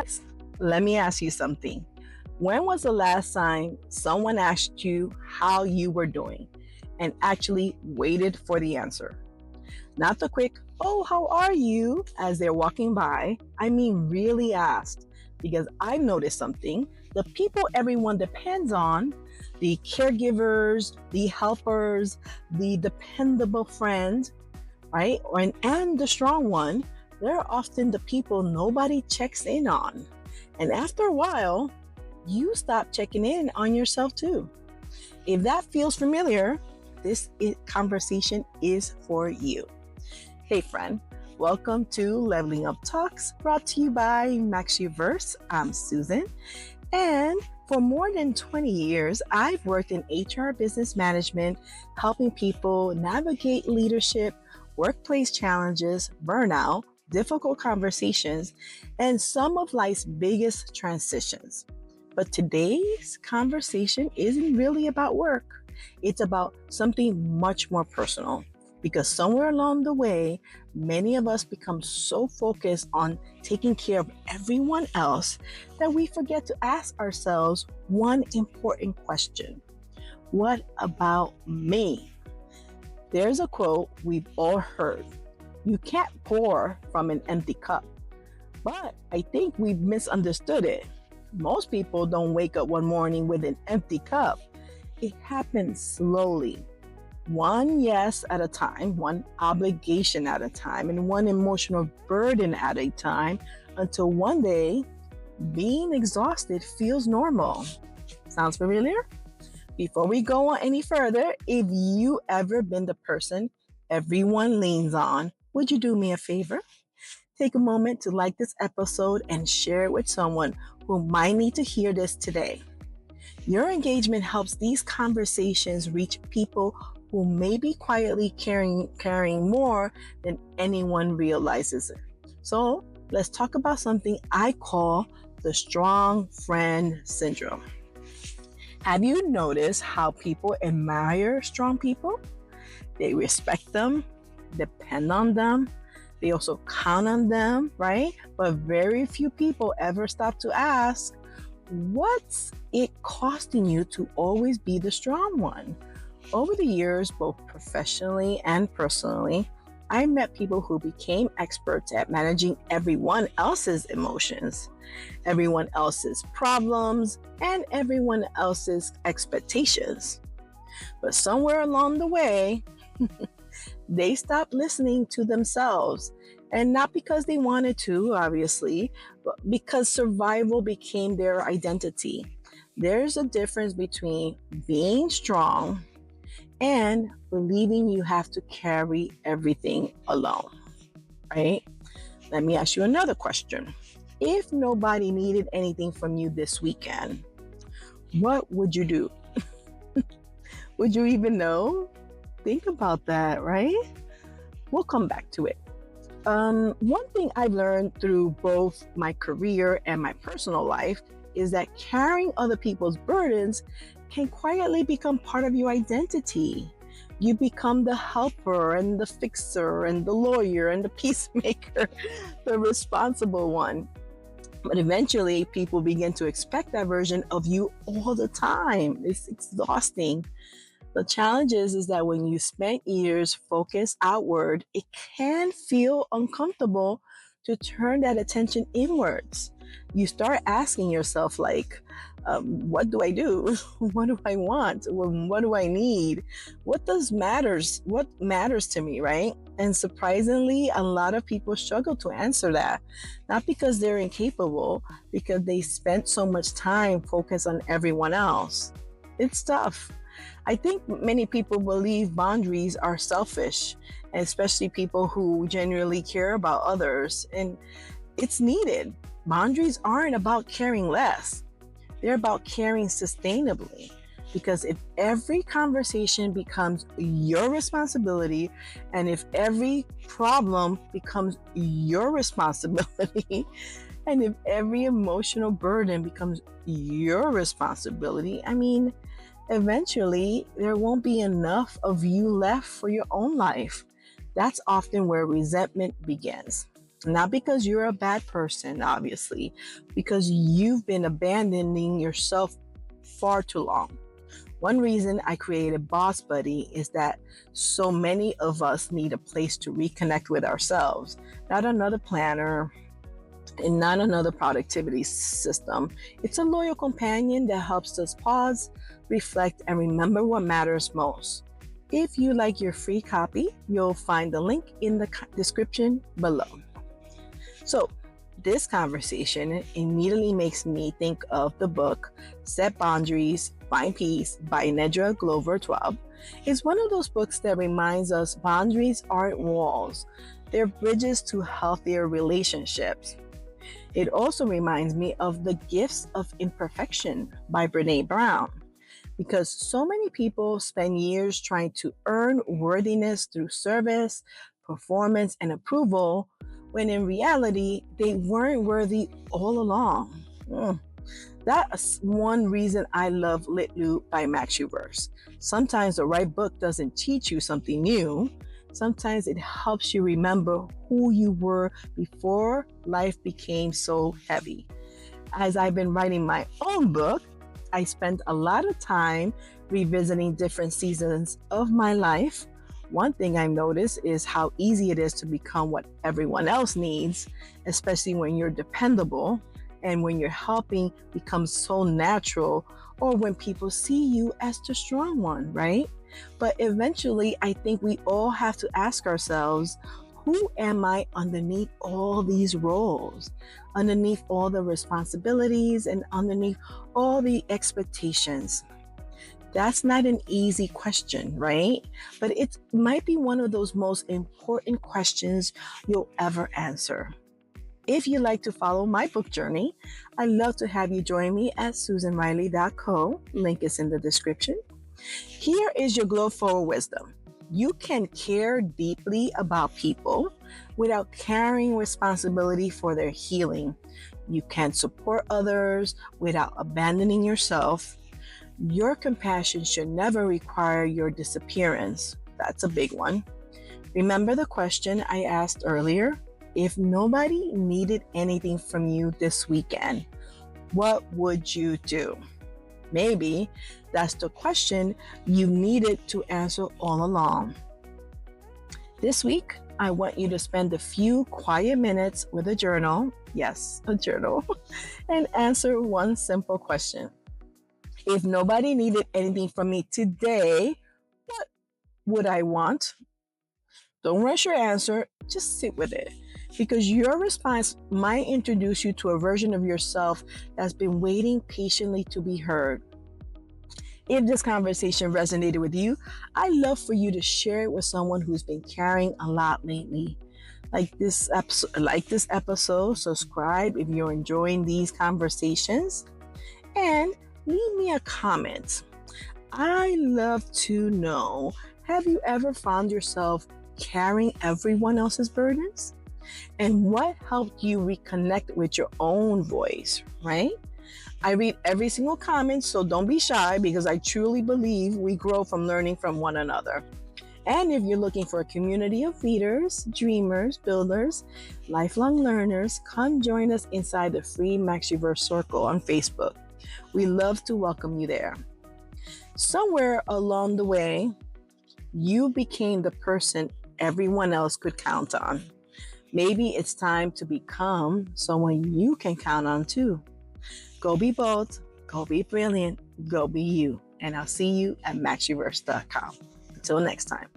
guys, let me ask you something. When was the last time someone asked you how you were doing and actually waited for the answer? Not the quick, oh, how are you, as they're walking by. I mean, really asked. Because I've noticed something. The people everyone depends on, the caregivers, the helpers, the dependable friend, right? And the strong one, they're often the people nobody checks in on. And after a while, you stop checking in on yourself too. If that feels familiar, this conversation is for you. Hey friend, welcome to Leveling Up Talks, brought to you by MaxUverse. I'm Susan, and for more than 20 years, I've worked in HR business management, helping people navigate leadership, workplace challenges, burnout, difficult conversations, and some of life's biggest transitions. But today's conversation isn't really about work. It's about something much more personal. Because somewhere along the way, many of us become so focused on taking care of everyone else that we forget to ask ourselves one important question. What about me? There's a quote we've all heard. You can't pour from an empty cup. But I think we've misunderstood it. Most people don't wake up one morning with an empty cup. It happens slowly. One yes at a time, one obligation at a time, and one emotional burden at a time, until one day, being exhausted feels normal. Sounds familiar? Before we go on any further, if you ever been the person everyone leans on, would you do me a favor? Take a moment to like this episode and share it with someone who might need to hear this today. Your engagement helps these conversations reach people who may be quietly carrying more than anyone realizes. So let's talk about something I call the strong friend syndrome. Have you noticed how people admire strong people? They respect them, depend on them, they also count on them, right? But very few people ever stop to ask, what's it costing you to always be the strong one? Over the years, both professionally and personally, I met people who became experts at managing everyone else's emotions, everyone else's problems, and everyone else's expectations. But somewhere along the way, they stopped listening to themselves. And not because they wanted to, obviously, but because survival became their identity. There's a difference between being strong and believing you have to carry everything alone, right? Let me ask you another question. If nobody needed anything from you this weekend, what would you do? Would you even know? Think about that, right? We'll come back to it. One thing I've learned through both my career and my personal life is that carrying other people's burdens can quietly become part of your identity. You become the helper and the fixer and the lawyer and the peacemaker, the responsible one. But eventually, people begin to expect that version of you all the time. It's exhausting. The challenge is that when you spend years focused outward, it can feel uncomfortable to turn that attention inwards. You start asking yourself, like, what do I do? What do I want? What do I need? What matters to me, right? And surprisingly, a lot of people struggle to answer that. Not because they're incapable, because they spent so much time focused on everyone else. It's tough. I think many people believe boundaries are selfish, especially people who genuinely care about others. And it's needed. Boundaries aren't about caring less. They're about caring sustainably. Because if every conversation becomes your responsibility, and if every problem becomes your responsibility, and if every emotional burden becomes your responsibility, eventually there won't be enough of you left for your own life. That's often where resentment begins. Not because you're a bad person, obviously, because you've been abandoning yourself far too long. One reason I created Boss Buddy is that so many of us need a place to reconnect with ourselves, not another planner and not another productivity system. It's a loyal companion that helps us pause, reflect, and remember what matters most. If you like your free copy, you'll find the link in the description below. So, this conversation immediately makes me think of the book Set Boundaries, Find Peace by Nedra Tawwab. It's one of those books that reminds us boundaries aren't walls, they're bridges to healthier relationships. It also reminds me of The Gifts of Imperfection by Brené Brown, because so many people spend years trying to earn worthiness through service, performance, and approval, when in reality, they weren't worthy all along. That's one reason I love LitLoot by MaxUverse. Sometimes the right book doesn't teach you something new. Sometimes it helps you remember who you were before life became so heavy. As I've been writing my own book, I spent a lot of time revisiting different seasons of my life. One thing I've noticed is how easy it is to become what everyone else needs, especially when you're dependable and when you're helping becomes so natural, or when people see you as the strong one, right? But eventually, I think we all have to ask ourselves, who am I underneath all these roles, underneath all the responsibilities, and underneath all the expectations? That's not an easy question, right? But it might be one of those most important questions you'll ever answer. If you'd like to follow my book journey, I'd love to have you join me at susanriley.co. Link is in the description. Here is your glow forward wisdom. You can care deeply about people without carrying responsibility for their healing. You can support others without abandoning yourself. Your compassion should never require your disappearance. That's a big one. Remember the question I asked earlier? If nobody needed anything from you this weekend, what would you do? Maybe that's the question you needed to answer all along. This week, I want you to spend a few quiet minutes with a journal, yes, a journal, and answer one simple question. If nobody needed anything from me today, what would I want? Don't rush your answer, just sit with it, because your response might introduce you to a version of yourself that's been waiting patiently to be heard. If this conversation resonated with you, I'd love for you to share it with someone who's been carrying a lot lately. Like this episode, subscribe if you're enjoying these conversations, and leave me a comment. I love to know, have you ever found yourself carrying everyone else's burdens? And what helped you reconnect with your own voice, right? I read every single comment, so don't be shy, because I truly believe we grow from learning from one another. And if you're looking for a community of leaders, dreamers, builders, lifelong learners, come join us inside the free MaxUverse Circle on Facebook. We love to welcome you there. Somewhere along the way, you became the person everyone else could count on. Maybe it's time to become someone you can count on too. Go be bold, go be brilliant, go be you. And I'll see you at MaxUverse.com. Until next time.